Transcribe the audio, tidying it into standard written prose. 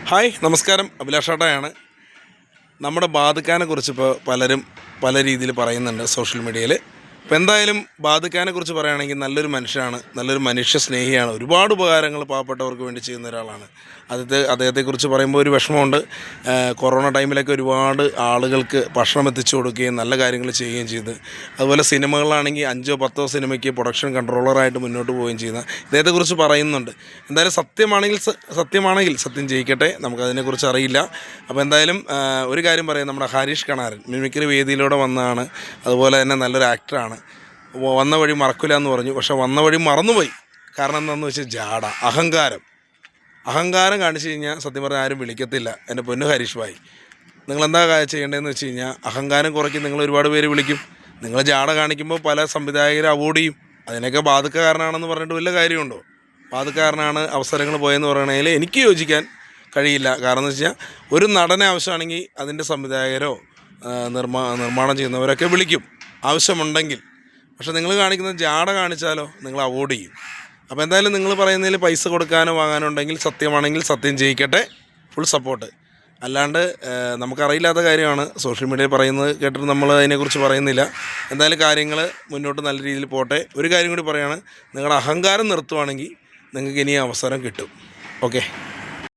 Hi നമസ്കാരം, അഭിലാഷാട്ടയാണ്. നമ്മുടെ ബാദുഖാനെക്കുറിച്ച് ഇപ്പോൾ പലരും പല രീതിയിൽ പറയുന്നുണ്ട് സോഷ്യൽ മീഡിയയിൽ. അപ്പോൾ എന്തായാലും ബാദുഖാനെക്കുറിച്ച് പറയുകയാണെങ്കിൽ നല്ലൊരു മനുഷ്യനാണ്, നല്ലൊരു മനുഷ്യ സ്നേഹിയാണ്, ഒരുപാട് ഉപകാരങ്ങൾ പാവപ്പെട്ടവർക്ക് വേണ്ടി ചെയ്യുന്ന ഒരാളാണ്. അദ്ദേഹത്തെക്കുറിച്ച് പറയുമ്പോൾ ഒരു വിഷമമുണ്ട്. കൊറോണ ടൈമിലൊക്കെ ഒരുപാട് ആളുകൾക്ക് ഭക്ഷണം എത്തിച്ചു കൊടുക്കുകയും നല്ല കാര്യങ്ങൾ ചെയ്യുകയും ചെയ്ത്, അതുപോലെ സിനിമകളാണെങ്കിൽ 5-10 സിനിമയ്ക്ക് പ്രൊഡക്ഷൻ കൺട്രോളറായിട്ട് മുന്നോട്ട് പോവുകയും ചെയ്യുന്ന ഇദ്ദേഹത്തെക്കുറിച്ച് പറയുന്നുണ്ട്. എന്തായാലും സത്യമാണെങ്കിൽ സത്യം ജയിക്കട്ടെ, നമുക്കതിനെക്കുറിച്ച് അറിയില്ല. അപ്പോൾ എന്തായാലും ഒരു കാര്യം പറയാം, നമ്മുടെ ഹരീഷ് കണാരൻ മിമിക്രി വേദിയിലൂടെ വന്നതാണ്, അതുപോലെ തന്നെ നല്ലൊരു ആക്ടറാണ്. വന്ന വഴി മറക്കില്ല എന്ന് പറഞ്ഞു, പക്ഷെ വന്ന വഴി മറന്നുപോയി. കാരണം എന്താണെന്ന് വെച്ചാൽ അഹങ്കാരം കാണിച്ചു കഴിഞ്ഞാൽ സത്യം പറഞ്ഞാൽ ആരും വിളിക്കത്തില്ല. എൻ്റെ പൊന്നു ഹരീഷ് ഭായി, നിങ്ങളെന്താ ചെയ്യേണ്ടതെന്ന് വെച്ച് കഴിഞ്ഞാൽ അഹങ്കാരം കുറയ്ക്കും. നിങ്ങൾ ഒരുപാട് പേര് വിളിക്കും. നിങ്ങൾ ജാട കാണിക്കുമ്പോൾ പല സംവിധായകരും അവോയ്ഡ് ചെയ്യും. അതിനൊക്കെ ബാധകക്കാരനാണെന്ന് പറഞ്ഞിട്ട് വല്ല കാര്യമുണ്ടോ? ബാധകക്കാരനാണ് അവസരങ്ങൾ പോയെന്ന് പറയണതിൽ എനിക്ക് യോജിക്കാൻ കഴിയില്ല. കാരണം എന്ന് വെച്ച് കഴിഞ്ഞാൽ ഒരു നടനെ ആവശ്യമാണെങ്കിൽ അതിൻ്റെ സംവിധായകരോ നിർമ്മാണം ചെയ്യുന്നവരൊക്കെ വിളിക്കും ആവശ്യമുണ്ടെങ്കിൽ. പക്ഷേ നിങ്ങൾ കാണിക്കുന്ന ജാട കാണിച്ചാലോ നിങ്ങൾ അവോയ്ഡ് ചെയ്യും. അപ്പോൾ എന്തായാലും നിങ്ങൾ പറയുന്നതിൽ പൈസ കൊടുക്കാനോ വാങ്ങാനോ ഉണ്ടെങ്കിൽ സത്യമാണെങ്കിൽ സത്യം ജയിക്കട്ടെ, ഫുൾ സപ്പോർട്ട്. അല്ലാണ്ട് നമുക്കറിയില്ലാത്ത കാര്യമാണ് സോഷ്യൽ മീഡിയയിൽ പറയുന്നത് കേട്ടിട്ട് നമ്മൾ അതിനെക്കുറിച്ച് പറയുന്നില്ല. എന്തായാലും കാര്യങ്ങൾ മുന്നോട്ട് നല്ല രീതിയിൽ പോട്ടെ. ഒരു കാര്യം കൂടി പറയുകയാണ്, നിങ്ങളുടെ അഹങ്കാരം നിർത്തുവാണെങ്കിൽ നിങ്ങൾക്ക് ഇനി അവസരം കിട്ടും. ഓക്കെ.